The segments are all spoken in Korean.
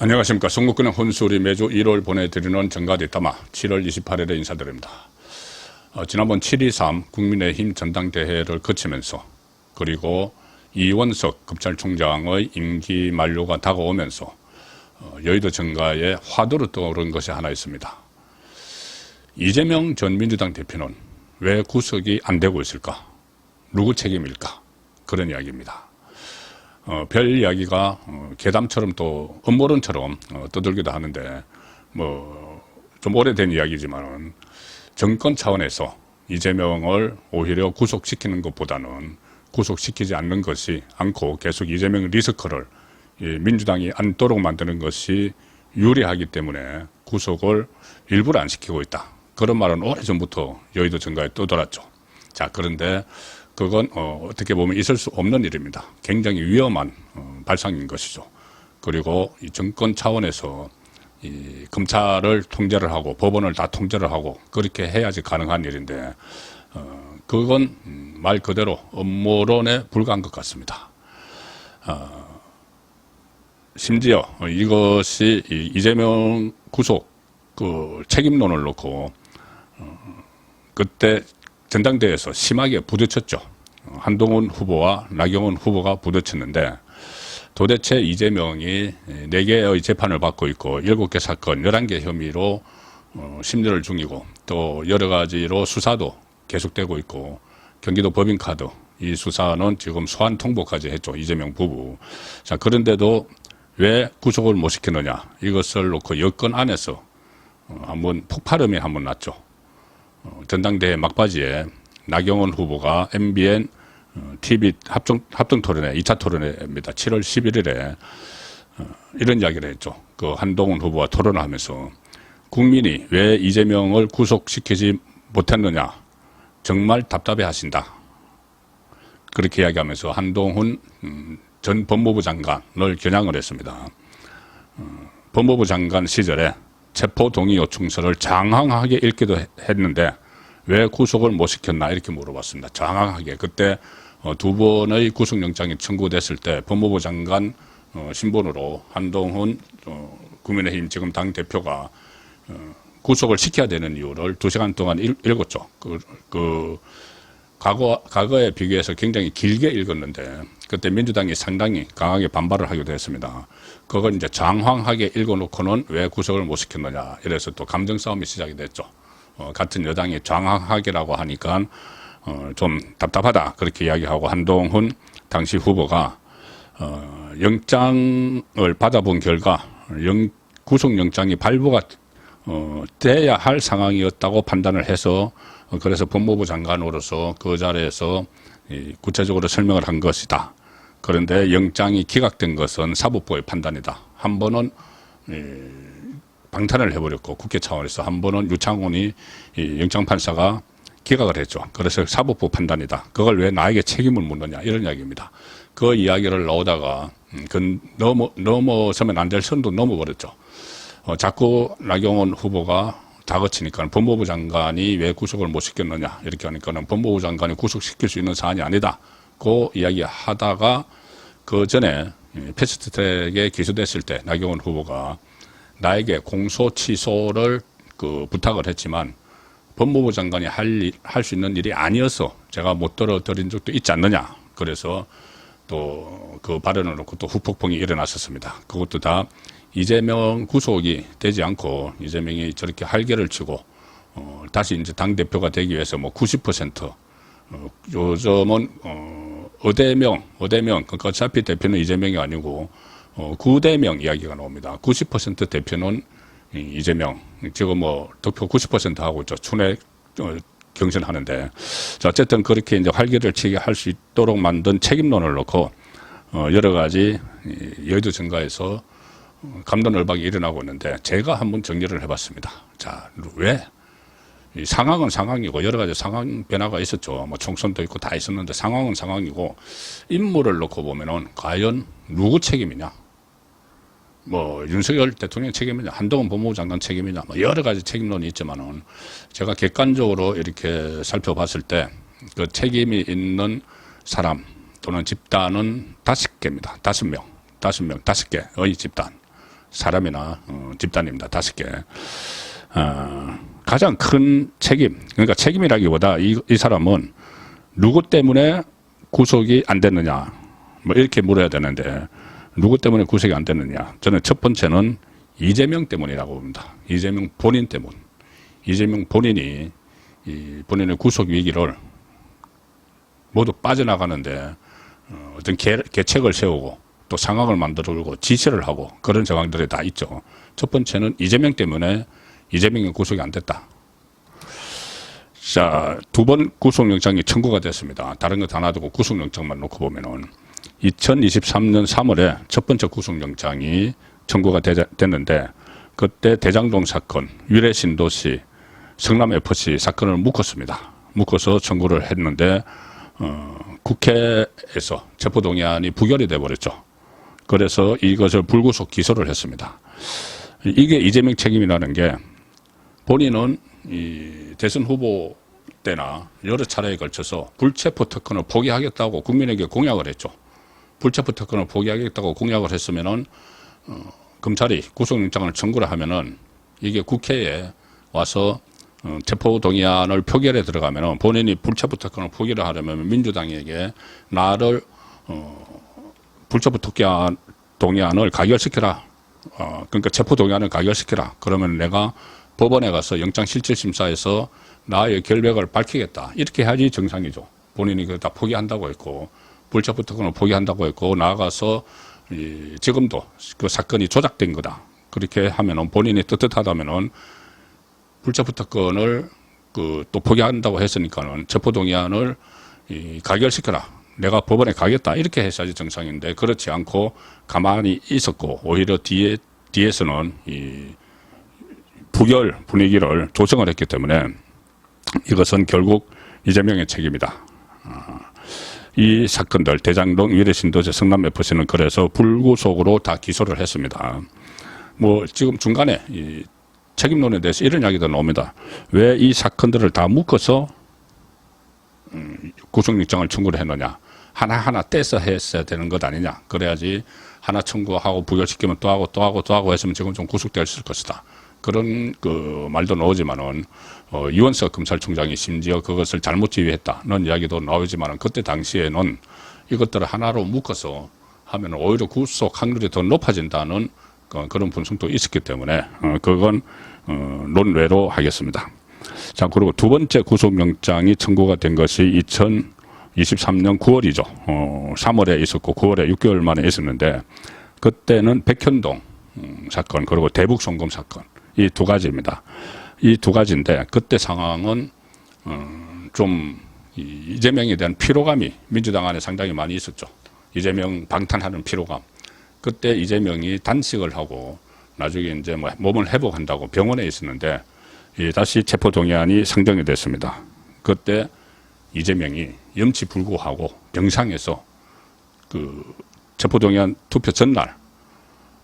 안녕하십니까. 송국근의 혼술이 매주 1월 보내드리는 정가디 담화 7월 28일에 인사드립니다. 지난번 7.23 국민의힘 전당대회를 거치면서 그리고 이원석 검찰총장의 임기 만료가 다가오면서 여의도 정가에 화두로 떠오른 것이 하나 있습니다. 이재명 전 민주당 대표는 왜 구속이 안 되고 있을까? 누구 책임일까? 그런 이야기입니다. 별 이야기가 괴담처럼 또 음모론처럼 떠들기도 하는데 좀 오래된 이야기지만은 정권 차원에서 이재명을 오히려 구속시키는 것보다는 구속시키지 않고 계속 이재명 리스크를 민주당이 앉도록 만드는 것이 유리하기 때문에 구속을 일부러 안 시키고 있다. 그런 말은 오래전부터 여의도 정가에 떠돌았죠. 자, 그런데 그건 어떻게 보면 있을 수 없는 일입니다. 굉장히 위험한 발상인 것이죠. 그리고 이 정권 차원에서 이 검찰을 통제를 하고 법원을 다 통제를 하고 그렇게 해야지 가능한 일인데 그건 말 그대로 음모론에 불과한 것 같습니다. 심지어 이것이 이재명 구속 그 책임론을 놓고 그때 전당대회에서 심하게 부딪혔죠. 한동훈 후보와 나경원 후보가 부딪혔는데 도대체 이재명이 4개의 재판을 받고 있고 7개 사건 11개 혐의로 심리를 중이고 또 여러 가지로 수사도 계속되고 있고 경기도 법인카드 이 수사는 지금 소환 통보까지 했죠. 이재명 부부. 자, 그런데도 왜 구속을 못 시키느냐 이것을 놓고 여권 안에서 한번 폭발음이 한번 났죠. 전당대회 막바지에 나경원 후보가 MBN TV 합동 토론회 2차 토론회입니다. 7월 11일에 이런 이야기를 했죠. 그 한동훈 후보와 토론을 하면서 국민이 왜 이재명을 구속시키지 못했느냐 정말 답답해 하신다. 그렇게 이야기하면서 한동훈 전 법무부 장관을 겨냥을 했습니다. 법무부 장관 시절에 체포동의 요청서를 장황하게 읽기도 했는데 왜 구속을 못 시켰나 이렇게 물어봤습니다. 장황하게. 그때 2번의 구속영장이 청구됐을 때 법무부 장관 신분으로 한동훈 국민의힘 지금 당대표가 구속을 시켜야 되는 이유를 2시간 동안 읽었죠. 과거에 비교해서 굉장히 길게 읽었는데 그때 민주당이 상당히 강하게 반발을 하기도 했습니다. 그걸 이제 장황하게 읽어놓고는 왜 구속을 못 시켰느냐 이래서 또 감정 싸움이 시작이 됐죠. 같은 여당이 장황하게라고 하니까 좀 답답하다 그렇게 이야기하고 한동훈 당시 후보가 영장을 받아본 결과 구속영장이 발부가 돼야 할 상황이었다고 판단을 해서 그래서 법무부 장관으로서 그 자리에서 구체적으로 설명을 한 것이다. 그런데 영장이 기각된 것은 사법부의 판단이다. 한 번은 방탄을 해버렸고 국회 차원에서 한 번은 유창훈이 영장판사가 기각을 했죠. 그래서 사법부 판단이다. 그걸 왜 나에게 책임을 묻느냐 이런 이야기입니다. 그 이야기를 나오다가 넘어서면 안 될 선도 넘어버렸죠. 자꾸 나경원 후보가 다그치니까 법무부 장관이 왜 구속을 못 시켰느냐 이렇게 하니까는 법무부 장관이 구속시킬 수 있는 사안이 아니다. 그 이야기하다가 그 전에 패스트트랙에 기소됐을 때 나경원 후보가 나에게 공소 취소를 부탁을 했지만 법무부 장관이 할 수 있는 일이 아니어서 제가 못 들어드린 적도 있지 않느냐. 그래서 또 그 발언을 놓고 또 후폭풍이 일어났었습니다. 그것도 다 이재명 구속이 되지 않고 이재명이 저렇게 할개를 치고 다시 이제 당대표가 되기 위해서 90% 요즘은 어대명 그러니까 어차피 대표는 이재명이 아니고 9대명 이야기가 나옵니다. 90% 대표는 이재명 지금 득표 90% 하고 있죠. 춘회 경선하는데 자, 어쨌든 그렇게 이제 활개를 치게 할 수 있도록 만든 책임론을 놓고 여러 가지 여의도 정가에서 감론을박이 일어나고 있는데 제가 한번 정리를 해봤습니다. 자, 왜? 이 상황은 상황이고 여러 가지 상황 변화가 있었죠. 총선도 있고 다 있었는데 상황은 상황이고 인물을 놓고 보면은 과연 누구 책임이냐? 윤석열 대통령 책임이냐, 한동훈 법무부 장관 책임이냐, 여러 가지 책임론이 있지만은 제가 객관적으로 이렇게 살펴봤을 때 그 책임이 있는 사람 또는 집단은 5개입니다. 5명, 5개의 집단. 사람이나 집단입니다. 5개. 가장 큰 책임, 그러니까 책임이라기보다 이 사람은 누구 때문에 구속이 안 됐느냐, 뭐 이렇게 물어야 되는데 누구 때문에 구속이 안 됐느냐. 저는 첫 번째는 이재명 때문이라고 봅니다. 이재명 본인 때문. 이재명 본인이 본인의 구속 위기를 모두 빠져나가는데 어떤 계책을 세우고 또 상황을 만들고 지시를 하고 그런 정황들이 다 있죠. 첫 번째는 이재명 때문에 이재명이 구속이 안 됐다. 자, 2번 구속영장이 청구가 됐습니다. 다른 거 다 놔두고 구속영장만 놓고 보면은 2023년 3월에 첫 번째 구속영장이 청구가 됐는데 그때 대장동 사건, 유래신도시, 성남FC 사건을 묶었습니다. 묶어서 청구를 했는데 국회에서 체포동의안이 부결이 돼버렸죠. 그래서 이것을 불구속 기소를 했습니다. 이게 이재명 책임이라는 게 본인은 이 대선 후보 때나 여러 차례에 걸쳐서 불체포 특권을 포기하겠다고 국민에게 공약을 했죠. 불체포 특권을 포기하겠다고 공약을 했으면은 검찰이 구속영장을 청구를 하면은 이게 국회에 와서 체포동의안을 표결에 들어가면은 본인이 불체포 특권을 포기를 하려면 민주당에게 나를 불체포 동의안을 가결시켜라. 그러니까 체포동의안을 가결시켜라. 그러면 내가 법원에 가서 영장실질심사에서 나의 결백을 밝히겠다. 이렇게 해야지 정상이죠. 본인이 그거 다 포기한다고 했고 불체포 특권을 포기한다고 했고 나아가서 지금도 그 사건이 조작된 거다. 그렇게 하면은 본인이 떳떳하다면은 불체포 특권을 또 포기한다고 했으니까는 체포동의안을 가결시켜라. 내가 법원에 가겠다. 이렇게 했어야지 정상인데 그렇지 않고 가만히 있었고 오히려 뒤에서는 이 부결 분위기를 조성을 했기 때문에 이것은 결국 이재명의 책임이다. 이 사건들 대장동, 유래신도시, 성남FC는 그래서 불구속으로 다 기소를 했습니다. 뭐 지금 중간에 이 책임론에 대해서 이런 이야기도 나옵니다. 왜 이 사건들을 다 묶어서 구속영장을 청구를 했느냐. 하나하나 떼서 했어야 되는 것 아니냐. 그래야지 하나 청구하고 부결시키면 또 하고 또 하고 또 하고 했으면 지금 좀 구속됐을 것이다. 그런 그 말도 나오지만은 이원석 검찰총장이 심지어 그것을 잘못 지휘했다는 이야기도 나오지만은 그때 당시에는 이것들을 하나로 묶어서 하면 오히려 구속 확률이 더 높아진다는 그런 분석도 있었기 때문에 그건 논외로 하겠습니다. 자, 그리고 2번째 구속영장이 청구가 된 것이 2023년 9월이죠. 3월에 있었고 9월에 6개월 만에 있었는데 그때는 백현동 사건 그리고 대북송금 사건 이 2가지입니다. 이 2가지인데 그때 상황은 좀 이재명에 대한 피로감이 민주당 안에 상당히 많이 있었죠. 이재명 방탄하는 피로감. 그때 이재명이 단식을 하고 나중에 이제 뭐 몸을 회복한다고 병원에 있었는데 다시 체포동의안이 상정이 됐습니다. 그때 이재명이 염치불구하고 병상에서 그 체포동의안 투표 전날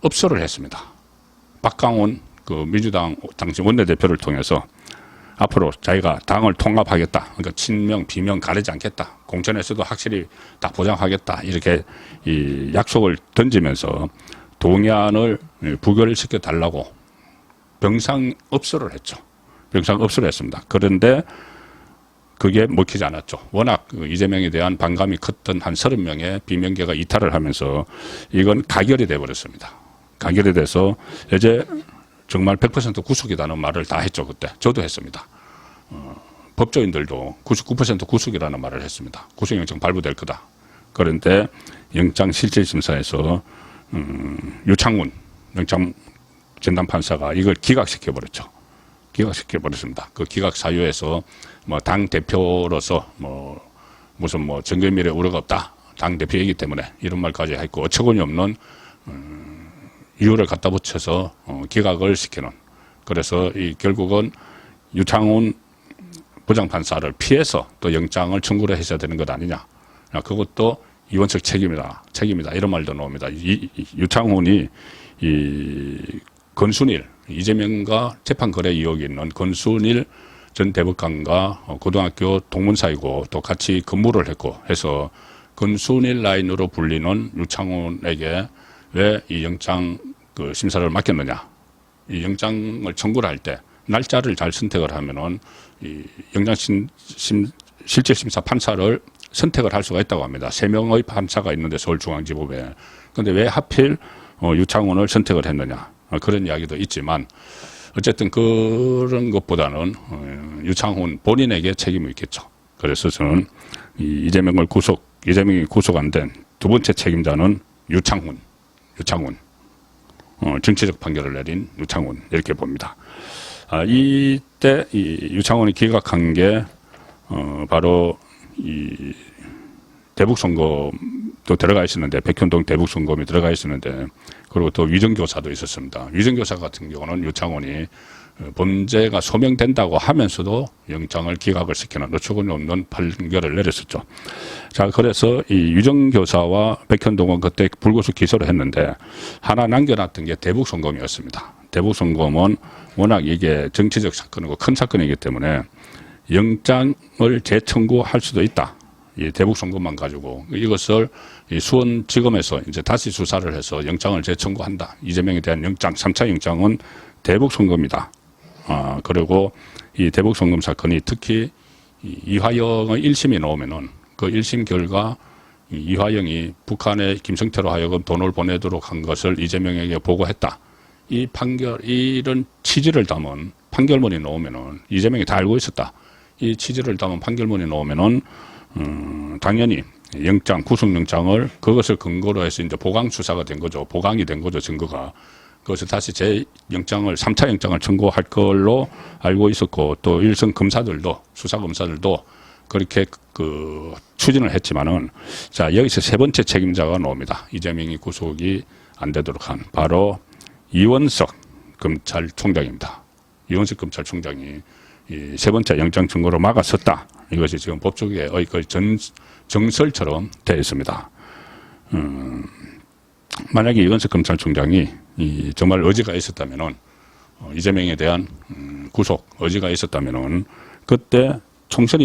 업소를 했습니다. 박강원 그 민주당 당시 원내대표를 통해서 앞으로 자기가 당을 통합하겠다. 그러니까 친명, 비명 가리지 않겠다. 공천에서도 확실히 다 보장하겠다. 이렇게 이 약속을 던지면서 동의안을 부결시켜 달라고 병상 업소를 했죠. 병상 업소를 했습니다. 그런데 그게 먹히지 않았죠. 워낙 이재명에 대한 반감이 컸던 한 30명의 비명계가 이탈을 하면서 이건 가결이 돼버렸습니다. 가결이 돼서 이제 정말 100% 구속이라는 말을 다 했죠. 그때 저도 했습니다. 법조인들도 99% 구속이라는 말을 했습니다. 구속영장 발부될 거다. 그런데 영장실질심사에서 유창훈 영장전담판사가 이걸 기각시켜버렸죠. 기각시켜버렸습니다. 그 기각 사유에서 뭐 당 대표로서 무슨 정계미래 우려가 없다. 당 대표이기 때문에 이런 말까지 했고 어처구니 없는 이유를 갖다 붙여서 기각을 시키는. 그래서 결국은 유창훈 부장판사를 피해서 또 영장을 청구를 했어야 되는 것 아니냐. 그것도 이원석 책임이다. 이런 말도 나옵니다. 유창훈이 건순일, 이재명과 재판거래 의혹이 있는 건순일 전 대법관과 고등학교 동문사이고 또 같이 근무를 했고 해서 건순일 라인으로 불리는 유창훈에게 왜 이 영장 그 심사를 맡겼느냐. 이 영장을 청구를 할 때 날짜를 잘 선택을 하면은 이 영장 실질 심사 판사를 선택을 할 수가 있다고 합니다. 3명의 판사가 있는데 서울중앙지법에. 근데 왜 하필 유창훈을 선택을 했느냐. 그런 이야기도 있지만 어쨌든 그런 것보다는 유창훈 본인에게 책임이 있겠죠. 그래서 저는 이재명이 구속 안 된 두 번째 책임자는 유창훈. 정치적 판결을 내린 유창훈 이렇게 봅니다. 이때 이 유창훈이 기각한 게 바로 이 대북송금도 들어가 있었는데, 백현동 대북송금이 들어가 있었는데, 그리고 또 위정교사도 있었습니다. 위정교사 같은 경우는 유창훈이 범죄가 소명된다고 하면서도 영장을 기각을 시키는 어처구니 없는 판결을 내렸었죠. 자, 그래서 이 위정교사와 백현동은 그때 불구속 기소를 했는데 하나 남겨놨던 게 대북송금이었습니다. 대북송금은 워낙 이게 정치적 사건이고 큰 사건이기 때문에 영장을 재청구할 수도 있다. 이 대북송금만 가지고 이것을 이 수원지검에서 이제 다시 수사를 해서 영장을 재청구한다. 이재명에 대한 영장, 3차 영장은 대북송금이다. 그리고 이 대북송금 사건이 특히 이화영의 1심이 나오면은 그 1심 결과 이화영이 북한에 김성태로 하여금 돈을 보내도록 한 것을 이재명에게 보고했다. 이 판결, 이런 취지를 담은 판결문이 나오면은 이재명이 다 알고 있었다. 이 취지를 담은 판결문이 나오면은 당연히 영장, 구속영장을 그것을 근거로 해서 이제 보강 수사가 된 거죠. 보강이 된 거죠, 증거가. 그것을 다시 영장을, 3차 영장을 청구할 걸로 알고 있었고, 또 일선 검사들도, 수사검사들도 그렇게 추진을 했지만은, 자, 여기서 세 번째 책임자가 나옵니다. 이재명이 구속이 안 되도록 한, 바로 이원석 검찰총장입니다. 이원석 검찰총장이 이 세 번째 영장 청구로 막았었다. 이것이 지금 법조계의 거의 정설처럼 되어 있습니다. 만약에 이원석 검찰총장이 정말 의지가 있었다면은, 이재명에 대한 구속 의지가 있었다면은, 그때 총선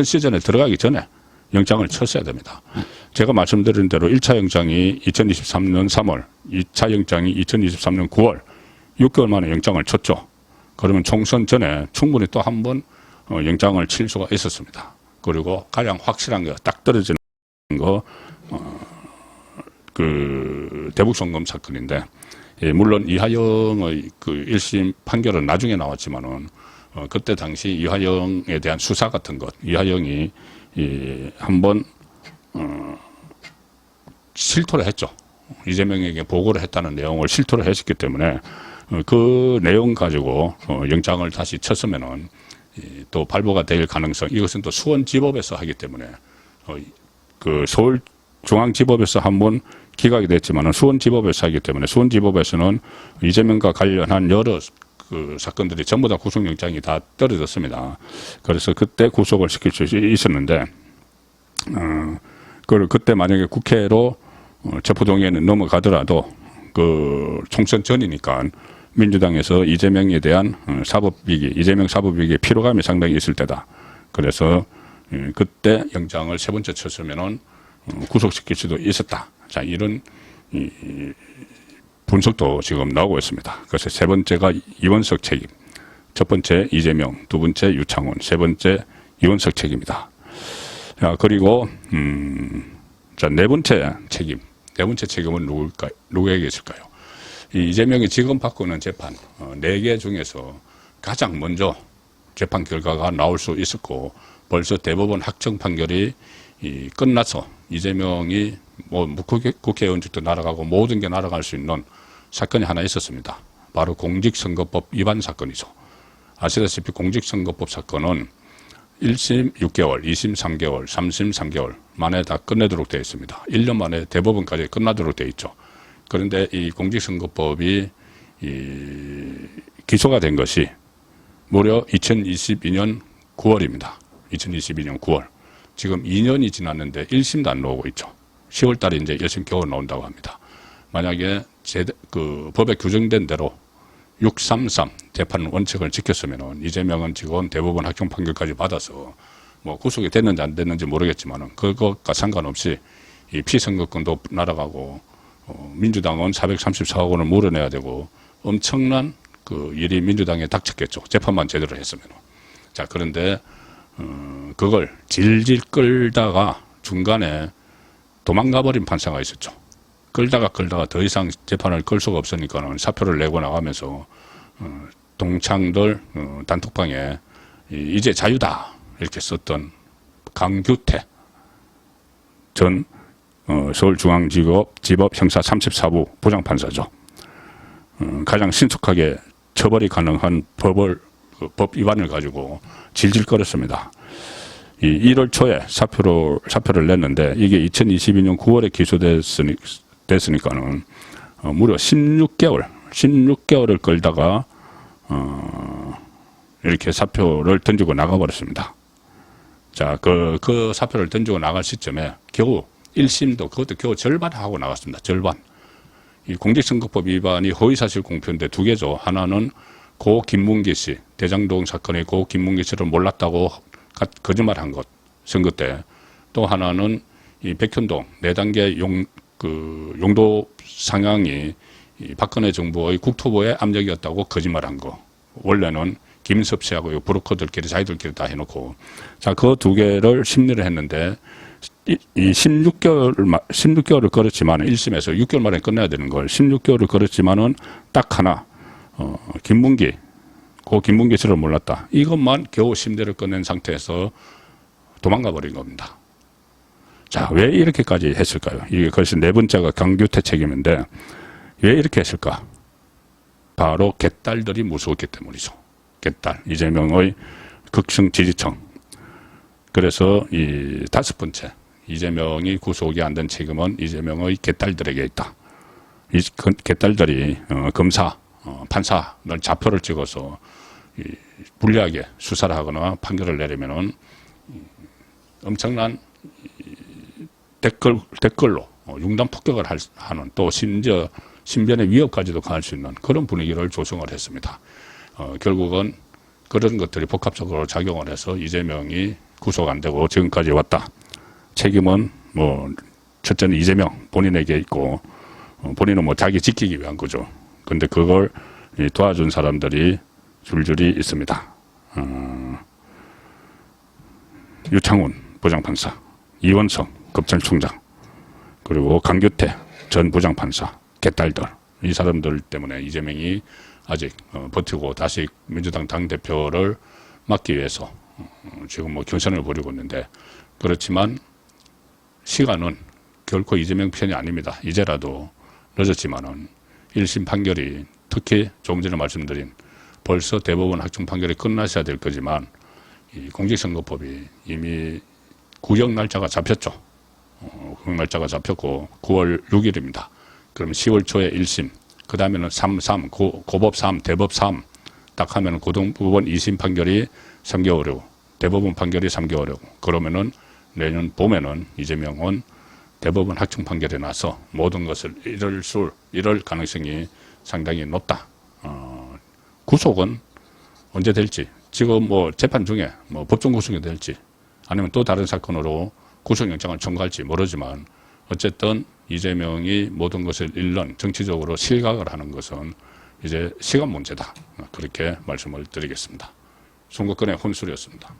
시즌에 들어가기 전에 영장을 쳤어야 됩니다. 제가 말씀드린 대로 1차 영장이 2023년 3월, 2차 영장이 2023년 9월, 6개월 만에 영장을 쳤죠. 그러면 총선 전에 충분히 또 한 번 영장을 칠 수가 있었습니다. 그리고 가장 확실한 게 딱 떨어지는 거, 대북송금 사건인데, 물론 이화영의 1심 판결은 나중에 나왔지만은, 그때 당시 이화영에 대한 수사 같은 것, 이화영이 한번 실토를 했죠. 이재명에게 보고를 했다는 내용을 실토를 했었기 때문에 그 내용 가지고 영장을 다시 쳤으면은 또 발부가 될 가능성, 이것은 또 수원지법에서 하기 때문에 서울중앙지법에서 한번 기각이 됐지만은 수원지법에서 하기 때문에 수원지법에서는 이재명과 관련한 여러 사건들이 전부 다 구속영장이 다 떨어졌습니다. 그래서 그때 구속을 시킬 수 있었는데, 그때 만약에 국회로 체포동의에는 넘어가더라도 총선 전이니까 민주당에서 이재명에 대한 이재명 사법위기에 피로감이 상당히 있을 때다. 그래서 그때 영장을 세 번째 쳤으면은 구속시킬 수도 있었다. 자, 이런 분석도 지금 나오고 있습니다. 그래서 세 번째가 이원석 책임, 첫 번째 이재명, 두 번째 유창훈, 세 번째 이원석 책임이다. 자, 그리고 자, 네 번째 책임은 누구에게 있을까요? 이재명이 지금 받고 있는 재판 4개 중에서 가장 먼저 재판 결과가 나올 수 있었고, 벌써 대법원 확정 판결이 끝나서 이재명이 국회의원직도 날아가고 모든 게 날아갈 수 있는 사건이 하나 있었습니다. 바로 공직선거법 위반 사건이죠. 아시다시피 공직선거법 사건은 1심 6개월, 2심 3개월, 3심 3개월 만에 다 끝내도록 되어 있습니다. 1년 만에 대법원까지 끝나도록 되어 있죠. 그런데 이 공직선거법이 기소가 된 것이 무려 2022년 9월입니다. 2022년 9월. 지금 2년이 지났는데 1심도 안 나오고 있죠. 10월 달에 이제 1심 겨우 나온다고 합니다. 만약에 법에 규정된 대로 633 재판 원칙을 지켰으면 이재명은 지금 대법원 확정 판결까지 받아서 뭐 구속이 됐는지 안 됐는지 모르겠지만은 그것과 상관없이 이 피선거권도 날아가고 민주당은 434억 원을 물어내야 되고 엄청난 그 일이 민주당에 닥쳤겠죠. 재판만 제대로 했으면. 자, 그런데 그걸 질질 끌다가 중간에 도망가 버린 판사가 있었죠. 끌다가 더 이상 재판을 끌 수가 없으니까는 사표를 내고 나가면서 동창들 단톡방에 이제 자유다 이렇게 썼던 강규태 전 서울중앙지법 형사 34부 부장판사죠. 가장 신속하게 처벌이 가능한 법 위반을 가지고 질질 끌었습니다. 1월 초에 사표를 냈는데 이게 2022년 9월에 기소됐으니까는 무려 16개월을 끌다가 이렇게 사표를 던지고 나가버렸습니다. 자, 그 사표를 던지고 나갈 시점에 겨우 1심도 그것도 겨우 절반 하고 나갔습니다. 절반. 이 공직선거법 위반이 허위사실 공표인데 두 개죠. 하나는 고 김문기 씨, 대장동 사건의 고 김문기 씨를 몰랐다고 거짓말한 것, 선거 때. 또 하나는 이 백현동 4단계 용도 상향이 이 박근혜 정부의 국토부의 압력이었다고 거짓말한 거. 원래는 김인섭 씨하고 브로커들끼리 자기들끼리 다 해놓고. 자, 그 두 개를 심리를 했는데 이 16개월을 걸었지만 1심에서 6개월 만에 끝내야 되는 걸 16개월을 걸었지만은 딱 하나 고 김문기 씨를 몰랐다. 이것만 겨우 심리를 끝낸 상태에서 도망가 버린 겁니다. 자, 왜 이렇게까지 했을까요? 이게 그것이 네 번째가 강규태 책임인데 왜 이렇게 했을까? 바로 개딸들이 무서웠기 때문이죠. 개딸 이재명의 극성 지지층. 그래서 이 다섯 번째 이재명이 구속이 안 된 책임은 이재명의 개딸들에게 있다. 이 개딸들이 검사, 판사를 좌표를 찍어서 불리하게 수사를 하거나 판결을 내리면은 엄청난 댓글로 융단 폭격을 하는 또 심지어 신변의 위협까지도 가할 수 있는 그런 분위기를 조성을 했습니다. 결국은 그런 것들이 복합적으로 작용을 해서 이재명이 구속 안 되고 지금까지 왔다. 책임은 첫째는 이재명 본인에게 있고 본인은 자기 지키기 위한 거죠. 근데 그걸 도와준 사람들이 줄줄이 있습니다. 유창훈 부장판사, 이원석 검찰총장, 그리고 강규태 전 부장판사, 개딸들. 이 사람들 때문에 이재명이 아직 버티고 다시 민주당 당대표를 맡기 위해서 지금 경선을 벌이고 있는데, 그렇지만 시간은 결코 이재명 편이 아닙니다. 이제라도 늦었지만은 1심 판결이 특히 조금 전에 말씀드린 벌써 대법원 확정 판결이 끝나셔야 될 거지만 이 공직선거법이 이미 구역 날짜가 잡혔죠. 구역 날짜가 잡혔고 9월 6일입니다. 그럼 10월 초에 1심, 그 다음에는 3, 고법 3, 대법 3, 딱 하면은 고등법원 2심 판결이 3개월이고 대법원 판결이 3개월이고, 그러면은 내년 봄에는 이재명은 대법원 확정 판결이 나서 모든 것을 이럴 가능성이 상당히 높다. 구속은 언제 될지, 지금 재판 중에 법정 구속이 될지 아니면 또 다른 사건으로 구속영장을 청구할지 모르지만 어쨌든 이재명이 모든 것을 잃는 정치적으로 실각을 하는 것은 이제 시간 문제다. 그렇게 말씀을 드리겠습니다. 선거권의 혼술이었습니다.